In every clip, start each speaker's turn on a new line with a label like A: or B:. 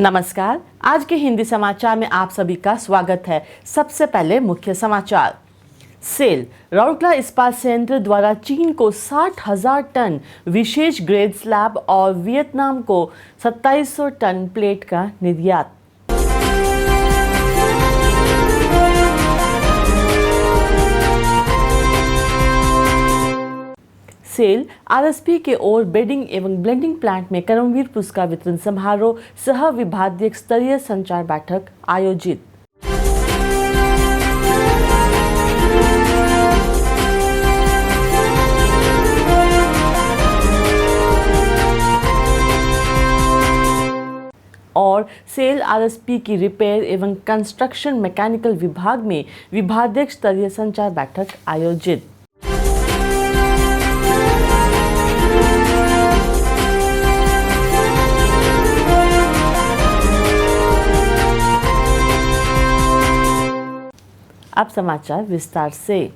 A: नमस्कार। आज के हिंदी समाचार में आप सभी का स्वागत है। सबसे पहले मुख्य समाचार। सेल राउरकेला इस्पात संयंत्र द्वारा चीन को 60,000 टन विशेष ग्रेड स्लैब और वियतनाम को 2700 टन प्लेट का निर्यात। सेल आरएसपी के ओर बेडिंग एवं ब्लेंडिंग प्लांट में कर्मवीर पुरस्कार वितरण समारोह सह विभागीय स्तरीय संचार बैठक आयोजित। और सेल आरएसपी की रिपेयर एवं कंस्ट्रक्शन मैकेनिकल विभाग में विभागीय स्तरीय संचार बैठक आयोजित। अब समाचार विस्तार से।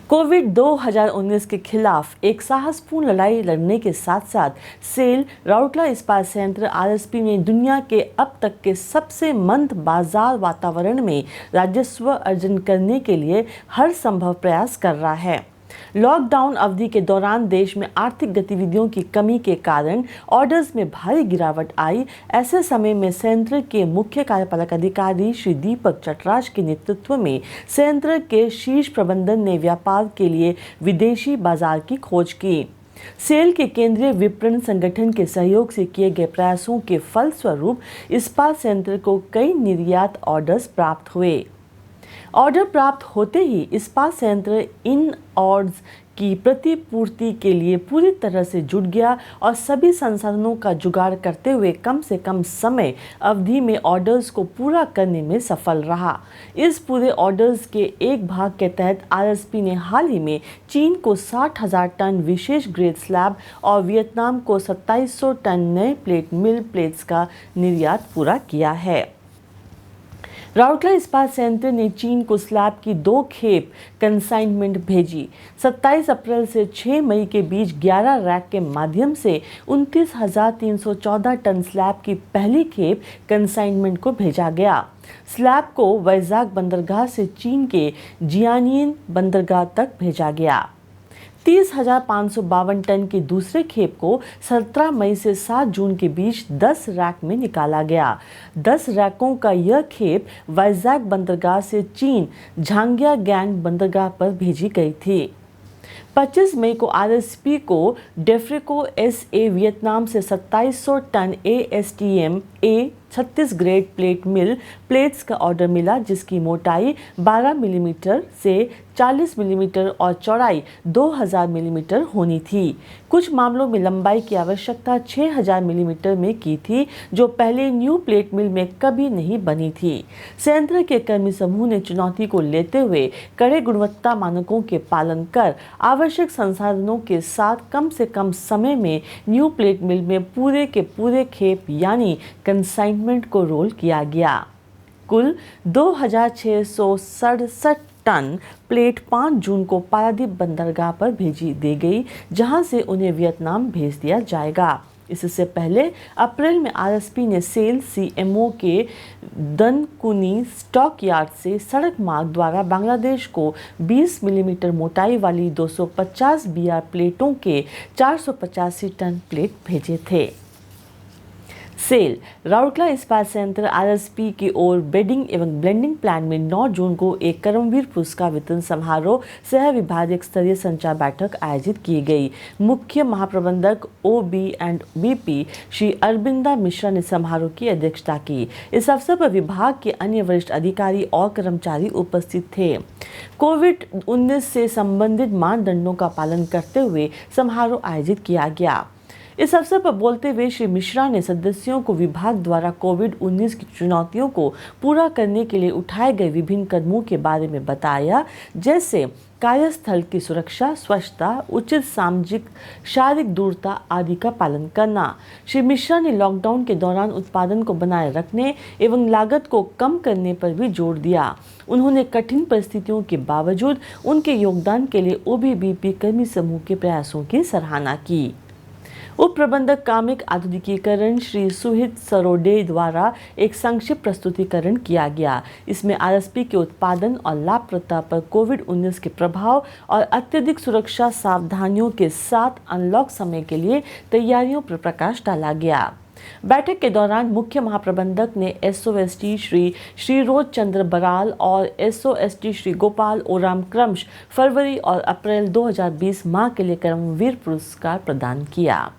A: कोविड 2019 के खिलाफ एक साहसपूर्ण लड़ाई लड़ने के साथ साथ सेल राउरकेला इस्पात संयंत्र आरएसपी में दुनिया के अब तक के सबसे मंद बाजार वातावरण में राजस्व अर्जन करने के लिए हर संभव प्रयास कर रहा है। लॉकडाउन अवधि के दौरान देश में आर्थिक गतिविधियों की कमी के कारण ऑर्डर्स में भारी गिरावट आई। ऐसे समय में संयंत्र के मुख्य कार्यपालक अधिकारी श्री दीपक चटराज के नेतृत्व में संयंत्र के शीर्ष प्रबंधन ने व्यापार के लिए विदेशी बाजार की खोज की। सेल के केंद्रीय विपणन संगठन के सहयोग से किए गए प्रयासों के फलस्वरूप इस्पात संयंत्र को कई निर्यात ऑर्डर्स प्राप्त हुए। ऑर्डर प्राप्त होते ही इस्पात संयंत्र इन ऑर्डर्स की प्रतिपूर्ति के लिए पूरी तरह से जुट गया और सभी संसाधनों का जुगाड़ करते हुए कम से कम समय अवधि में ऑर्डर्स को पूरा करने में सफल रहा। इस पूरे ऑर्डर्स के एक भाग के तहत आरएसपी ने हाल ही में चीन को 60,000 टन विशेष ग्रेड स्लैब और वियतनाम को 2700 टन नए प्लेट मिल प्लेट्स का निर्यात पूरा किया है। राउरकेला इस्पात संयंत्र ने चीन को स्लैब की 2 खेप कंसाइनमेंट भेजी। 27 अप्रैल से 6 मई के बीच 11 रैक के माध्यम से 29,314 टन स्लैब की पहली खेप कंसाइनमेंट को भेजा गया। स्लैब को वैजाग बंदरगाह से चीन के जियानिन बंदरगाह तक भेजा गया। 30,552 टन की दूसरे खेप को 17 मई से 7 जून के बीच 10 रैक में निकाला गया। 10 रैकों का यह खेप वैजाग बंदरगाह से चीन झांगियागैंग बंदरगाह पर भेजी गई थी। 25 मई को आरएसपी को डेफ्रिको एसए वियतनाम से 2700 टन एएसटीएम ए 36 ग्रेड प्लेट मिल प्लेट्स का ऑर्डर मिला, जिसकी मोटाई 12 मिलीमीटर से 40 मिलीमीटर और चौड़ाई 2000 मिलीमीटर होनी थी। कुछ मामलों में लंबाई की आवश्यकता 6000 मिलीमीटर में की थी, जो पहले न्यू प्लेट मिल में कभी नहीं बनी थी। संयंत्र के कर्मी समूह ने चुनौती को लेते हुए कड़े गुणवत्ता मानकों के पालन कर आवश्यक संसाधनों के साथ कम से कम समय में न्यू प्लेट मिल में पूरे के पूरे खेप यानी कंसाइनमेंट को रोल किया गया। कुल 2667 टन प्लेट 5 जून को पारादीप बंदरगाह पर भेजी दी गई, जहां से उन्हें वियतनाम भेज दिया जाएगा। इससे पहले अप्रैल में आरएसपी ने सेल सीएमओ के दनकुनी स्टॉक यार्ड से सड़क मार्ग द्वारा बांग्लादेश को 20 मिलीमीटर मोटाई वाली 250 बीआर प्लेटों के 485 टन प्लेट भेजे थे। सेल राउरकेला इस्पात संयंत्र आरएसपी की ओर बेडिंग एवं ब्लेंडिंग प्लांट में 9 जून को एक कर्मवीर पुरस्कार वितरण समारोह सह विभागीय स्तरीय संचार बैठक आयोजित की गई। मुख्य महाप्रबंधक OB&BP श्री अरविंदा मिश्रा ने समारोह की अध्यक्षता की। इस अवसर पर विभाग के अन्य वरिष्ठ अधिकारी और कर्मचारी उपस्थित थे। कोविड-19 से संबंधित मानदंडों का पालन करते हुए समारोह आयोजित किया गया। इस अवसर पर बोलते हुए श्री मिश्रा ने सदस्यों को विभाग द्वारा कोविड-19 की चुनौतियों को पूरा करने के लिए उठाए गए विभिन्न कदमों के बारे में बताया, जैसे कार्यस्थल की सुरक्षा, स्वच्छता, उचित सामाजिक शारीरिक दूरता आदि का पालन करना। श्री मिश्रा ने लॉकडाउन के दौरान उत्पादन को बनाए रखने एवं लागत को कम करने पर भी जोर दिया। उन्होंने कठिन परिस्थितियों के बावजूद उनके योगदान के लिए OB&BP कर्मी समूह के प्रयासों की सराहना की। उप प्रबंधक कामिक आधुनिकीकरण श्री सुहित सरोडे द्वारा एक संक्षिप्त प्रस्तुतिकरण किया गया। इसमें आरएसपी के उत्पादन और लाभप्रदता पर कोविड-19 के प्रभाव और अत्यधिक सुरक्षा सावधानियों के साथ अनलॉक समय के लिए तैयारियों पर प्रकाश डाला गया। बैठक के दौरान मुख्य महाप्रबंधक ने एसओएसटी श्री श्रीरोज चंद्र बराल और एसओएसटी श्री गोपाल ओराम क्रमश फरवरी और अप्रैल 2020 माह के लिए कर्मवीर पुरस्कार प्रदान किया।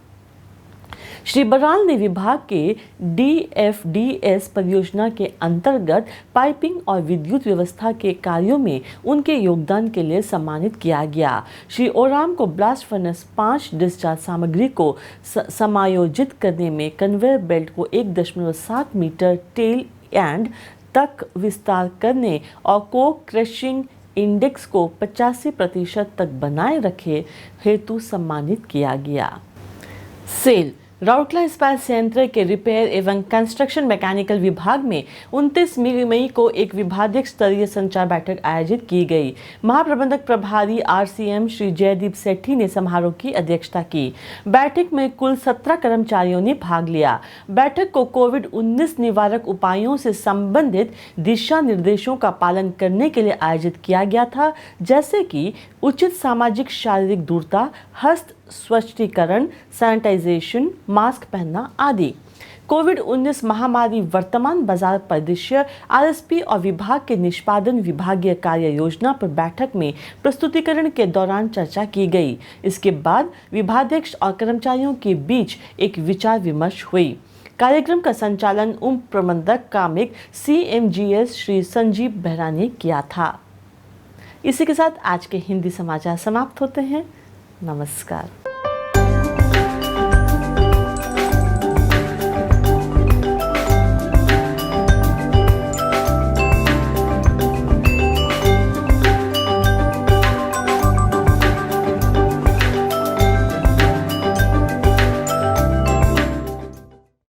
A: श्री बराल ने विभाग के डीएफडीएस परियोजना के अंतर्गत पाइपिंग और विद्युत व्यवस्था के कार्यों में उनके योगदान के लिए सम्मानित किया गया। श्री ओराम को ब्लास्ट फर्नेस 5 डिस्चार्ज सामग्री को समायोजित करने में कन्वेयर बेल्ट को 1.7 मीटर टेल एंड तक विस्तार करने और को क्रशिंग इंडेक्स को 85% तक बनाए रखे हेतु सम्मानित किया गया। सेल राउरकेला इस्पात संयंत्र के रिपेयर एवं कंस्ट्रक्शन मैकेनिकल विभाग में 29 मई को एक विभागीय स्तरीय संचार बैठक आयोजित की गई। महाप्रबंधक प्रभारी आरसीएम श्री जयदीप सेठी ने समारोह की अध्यक्षता की। बैठक में कुल 17 कर्मचारियों ने भाग लिया। बैठक को कोविड-19 निवारक उपायों से संबंधित दिशा निर्देशों का पालन करने के लिए आयोजित किया गया था, जैसे कि उचित सामाजिक शारीरिक दूरता, हस्त स्वच्छतीकरण, सैनिटाइजेशन, मास्क पहनना आदि। कोविड-19 महामारी वर्तमान बाजार परिदृश्य, आरएसपी और विभाग के निष्पादन विभागीय कार्य योजना पर बैठक में प्रस्तुतिकरण के दौरान चर्चा की गई। इसके बाद विभागाध्यक्ष और कर्मचारियों के बीच एक विचार विमर्श हुई। कार्यक्रम का संचालन उप प्रबंधक कामिक सीएमजीएस श्री संजीव बेहरा ने किया था। इसी के साथ आज के हिंदी समाचार समाप्त होते हैं। नमस्कार।